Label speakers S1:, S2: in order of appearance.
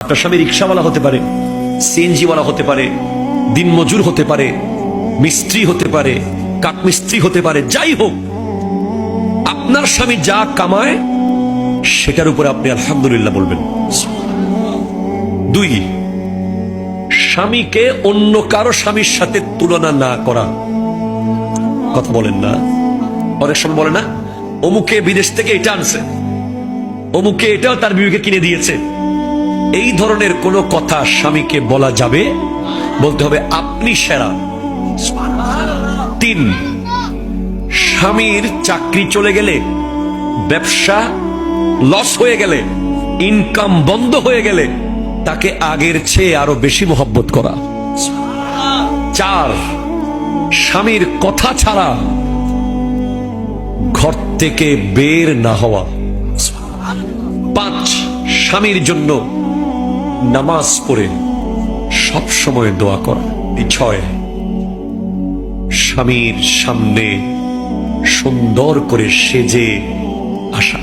S1: আপনার স্বামী রিক্সাওয়ালা হতে পারে, সিএনজিওয়ালা হতে পারে, দিনমজুর হতে পারে, মিস্ত্রি হতে পারে, কাঠমিস্ত্রি হতে পারে, যাই হোক, আপনার স্বামী যা কামায় সেটার উপরে আপনি আলহামদুলিল্লাহ বলবেন। 2, স্বামীকে অন্য কারো স্বামীর সাথে তুলনা না করা। কথা বলেন না, অনেক সময় বলে না, অমুকে বিদেশ থেকে এটা আনছে, অমুকে এটাও তার বিবিকে কিনে দিয়েছে। এই ধরনের কোনো কথা স্বামীকে বলা যাবে, বলতে হবে আপনি সেরা। 3, স্বামীর চাকরি চলে গেলে, ব্যবসা লস হয়ে গেলে, ইনকাম বন্ধ হয়ে গেলে তাকে আগের চেয়ে আরো বেশি মহব্বত করা। 4, স্বামীর কথা ছাড়া ঘর থেকে বের না হওয়া। 5, স্বামীর জন্য নামাজ পড়ে সব সময় দোয়া করা। 6, স্বামীর সামনে সুন্দর করে সেজে আসা।